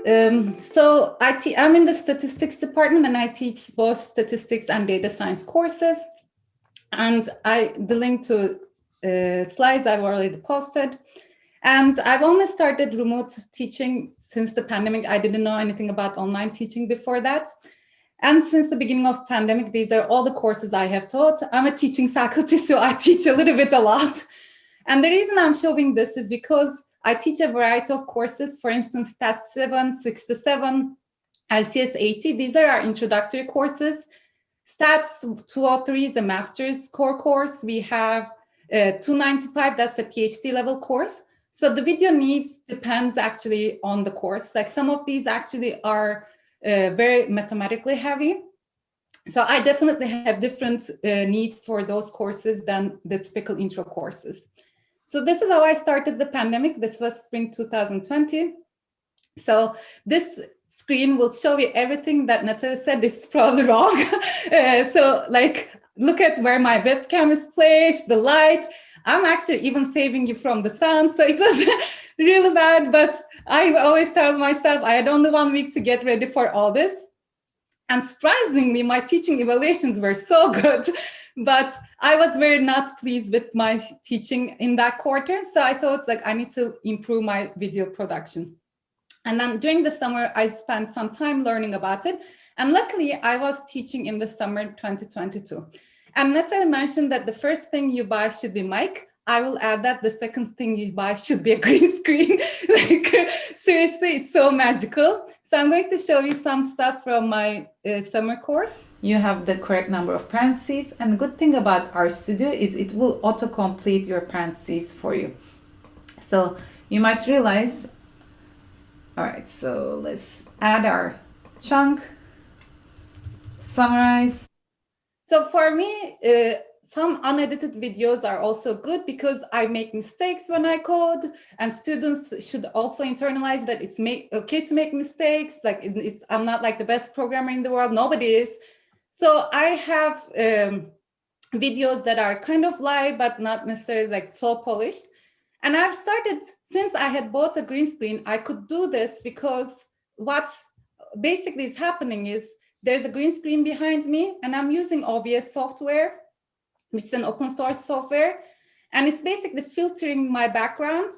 I'm in the statistics department and I teach both statistics and data science courses. And the link to slides I've already posted. And I've only started remote teaching since the pandemic. I didn't know anything about online teaching before that. And since the beginning of pandemic, these are all the courses I have taught. I'm a teaching faculty, so I teach a little bit a lot. And the reason I'm showing this is because I teach a variety of courses. For instance, Stats 7, 67, LCS 80. These are our introductory courses. Stats 203 is a master's core course. We have 295, that's a PhD level course. So the video needs depends actually on the course. Like some of these actually are very mathematically heavy. So I definitely have different needs for those courses than the typical intro courses. So this is how I started the pandemic. This was spring 2020. So this screen will show you everything that Natalia said is probably wrong. So like, look at where my webcam is placed, the light. I'm actually even saving you from the sun. So it was really bad, but I always tell myself I had only 1 week to get ready for all this. And surprisingly, my teaching evaluations were so good, but I was very not pleased with my teaching in that quarter. So I thought like I need to improve my video production. And then during the summer, I spent some time learning about it. And luckily, I was teaching in the summer 2022. And Natalie mentioned that the first thing you buy should be mic. I will add that the second thing you buy should be a green screen. Like, seriously, it's so magical. So I'm going to show you some stuff from my summer course. You have the correct number of parentheses. And the good thing about RStudio is it will autocomplete your parentheses for you. So you might realize, all right, so let's add our chunk, summarize. So for me, some unedited videos are also good because I make mistakes when I code, and students should also internalize that it's okay to make mistakes. Like I'm not like the best programmer in the world, nobody is. So I have videos that are kind of live, but not necessarily like so polished. And I've started, since I had bought a green screen, I could do this because what basically is happening is there's a green screen behind me and I'm using OBS software, which is an open source software. And it's basically filtering my background.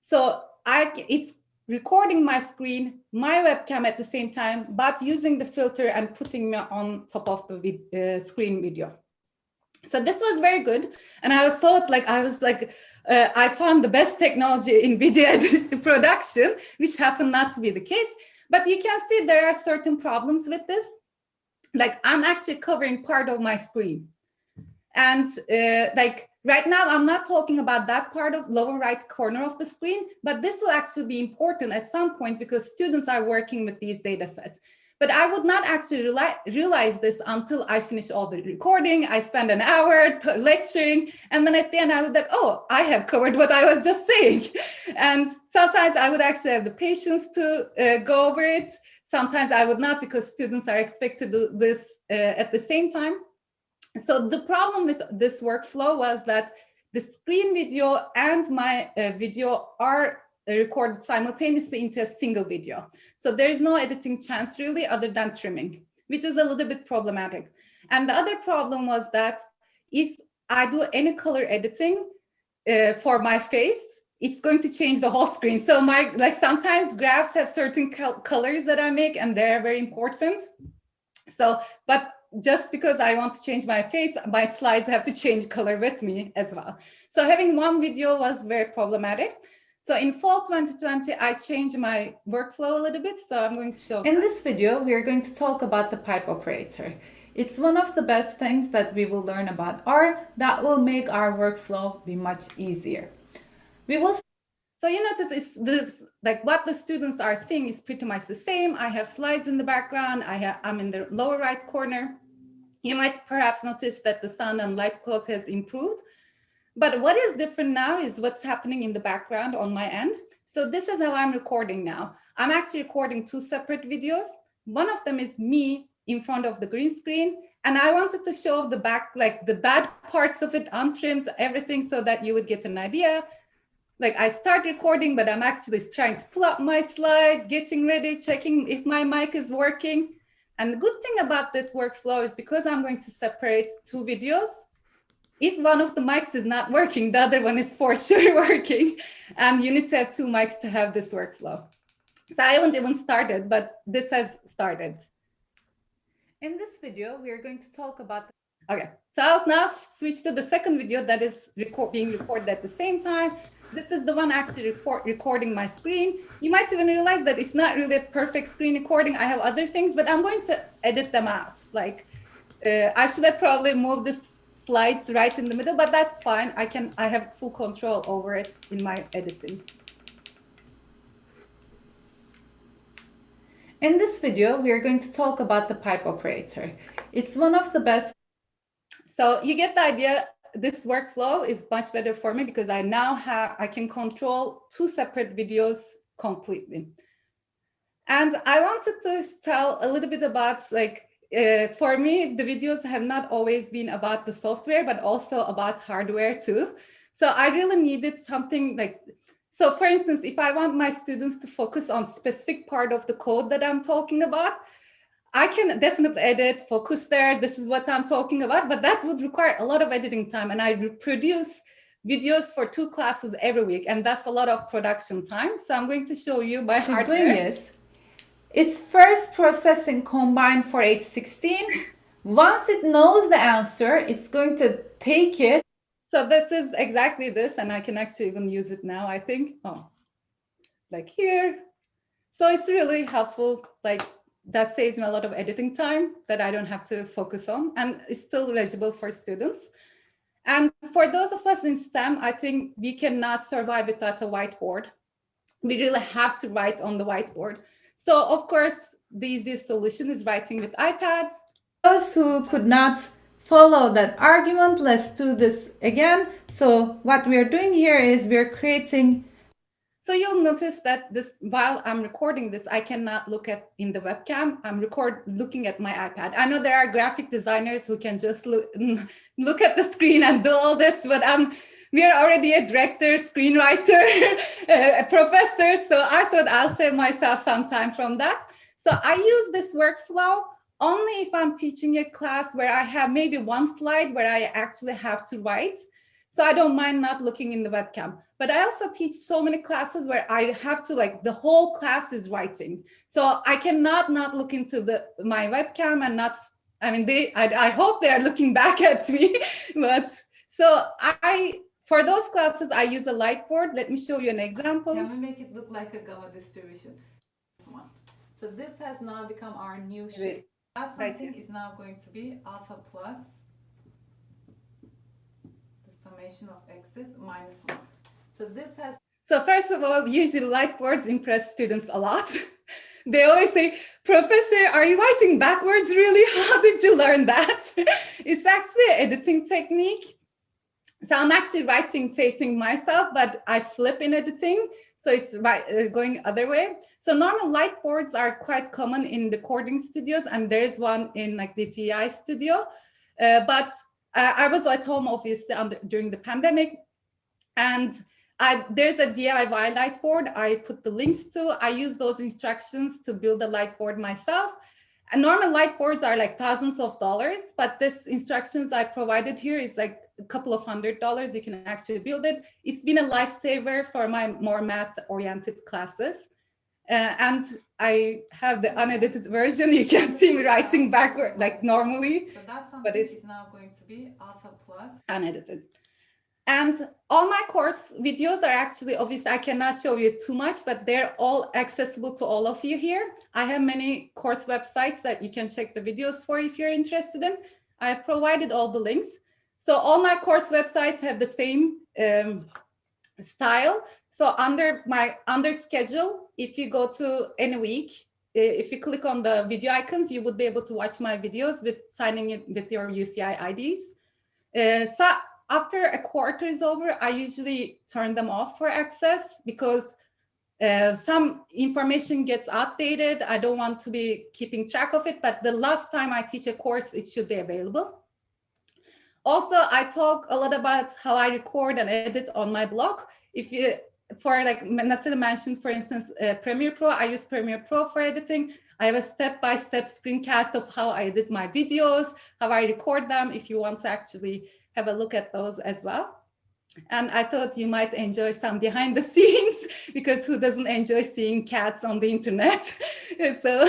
So it's recording my screen, my webcam at the same time, but using the filter and putting me on top of the screen video. So this was very good. And I found the best technology in video production, which happened not to be the case. But you can see there are certain problems with this. Like I'm actually covering part of my screen. And like right now, I'm not talking about that part of lower right corner of the screen, but this will actually be important at some point because students are working with these data sets. But I would not actually realize this until I finish all the recording. I spend an hour lecturing, and then at the end I would like, oh, I have covered what I was just saying. And sometimes I would actually have the patience to go over it. Sometimes I would not because students are expected to do this at the same time. So the problem with this workflow was that the screen video and my video are recorded simultaneously into a single video. So there is no editing chance really other than trimming, which is a little bit problematic. And the other problem was that if I do any color editing for my face, it's going to change the whole screen. So sometimes graphs have certain colors that I make and they're very important. So, but just because I want to change my face, my slides have to change color with me as well. So having one video was very problematic. So in fall 2020, I changed my workflow a little bit. So I'm going to show. In this video, we are going to talk about the pipe operator. It's one of the best things that we will learn about R that will make our workflow be much easier. So you notice what the students are seeing is pretty much the same. I have slides in the background. I'm in the lower right corner. You might perhaps notice that the sound and light quality has improved. But what is different now is what's happening in the background on my end. So this is how I'm recording now. I'm actually recording two separate videos. One of them is me in front of the green screen. And I wanted to show the back, like the bad parts of it, untrimmed, everything, so that you would get an idea. like I start recording, but I'm actually trying to pull up my slides, getting ready, checking if my mic is working. And the good thing about this workflow is because I'm going to separate two videos, if one of the mics is not working, the other one is for sure working. And you need to have two mics to have this workflow. So I haven't even started, but this has started. In this video, we are going to talk about, okay, so I'll now switch to the second video that is being recorded at the same time. This is the one actually recording my screen. You might even realize that it's not really a perfect screen recording. I have other things, but I'm going to edit them out. Like I should have probably moved this slides right in the middle, but that's fine. I have full control over it in my editing. In this video, we are going to talk about the pipe operator. It's one of the best. So you get the idea. This workflow is much better for me because I can control two separate videos completely. And I wanted to tell a little bit about for me, the videos have not always been about the software, but also about hardware too. So I really needed something like, so for instance, if I want my students to focus on specific part of the code that I'm talking about, I can definitely edit, focus there. This is what I'm talking about, but that would require a lot of editing time. And I produce videos for 2 classes every week, and that's a lot of production time. So I'm going to show you my hardware. It's first processing combine for H16. Once it knows the answer, it's going to take it. So this is exactly this, and I can actually even use it now, I think. Oh, like here. So it's really helpful. Like that saves me a lot of editing time that I don't have to focus on, and it's still legible for students. And for those of us in STEM, I think we cannot survive without a whiteboard. We really have to write on the whiteboard. So of course, the easiest solution is writing with iPad. Those who could not follow that argument, let's do this again. So what we are doing here is we're creating. So you'll notice that while I'm recording this, I cannot look in the webcam. I'm looking at my iPad. I know there are graphic designers who can just look at the screen and do all this, but we are already a director, screenwriter, a professor. So I thought I'll save myself some time from that. So I use this workflow only if I'm teaching a class where I have maybe one slide where I actually have to write. So I don't mind not looking in the webcam. But I also teach so many classes where I have to, like, the whole class is writing. So I cannot not look into my webcam and not, I mean, I hope they are looking back at me. But so for those classes, I use a light board. Let me show you an example. Can we make it look like a gamma distribution? This one. So this has now become our new shape. Something is now going to be alpha plus the summation of x's minus 1. So this has. So first of all, usually light boards impress students a lot. They always say, "Professor, are you writing backwards really? How did you learn that?" It's actually an editing technique. So I'm actually writing facing myself, but I flip in editing. So it's going other way. So normal light boards are quite common in recording studios, and there's one in like the TI studio. But I was at home, obviously, during the pandemic. And there's a DIY light board I put the links to. I use those instructions to build a light board myself. And normal light boards are like thousands of dollars, but this instructions I provided here is like a couple of $100. You can actually build it. It's been a lifesaver for my more math-oriented classes. And I have the unedited version. You can see me writing backward like normally. So that's something but it's now going to be alpha plus unedited. And all my course videos are actually, obviously I cannot show you too much, but they're all accessible to all of you here. I have many course websites that you can check the videos for if you're interested in. I provided all the links. So all my course websites have the same style. So under schedule, if you go to any week, if you click on the video icons, you would be able to watch my videos with signing in with your UCI IDs. So after a quarter is over, I usually turn them off for access because some information gets outdated. I don't want to be keeping track of it, but the last time I teach a course, it should be available. Also, I talk a lot about how I record and edit on my blog. if you, for like Natalie mentioned, for instance, Premiere Pro, I use Premiere Pro for editing. I have a step-by-step screencast of how I edit my videos, how I record them, if you want to actually have a look at those as well. And I thought you might enjoy some behind the scenes, because who doesn't enjoy seeing cats on the internet? So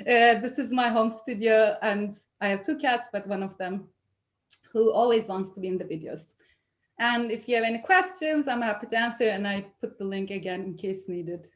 this is my home studio, and I have 2 cats, but one of them who always wants to be in the videos. And if you have any questions, I'm happy to answer, and I put the link again in case needed.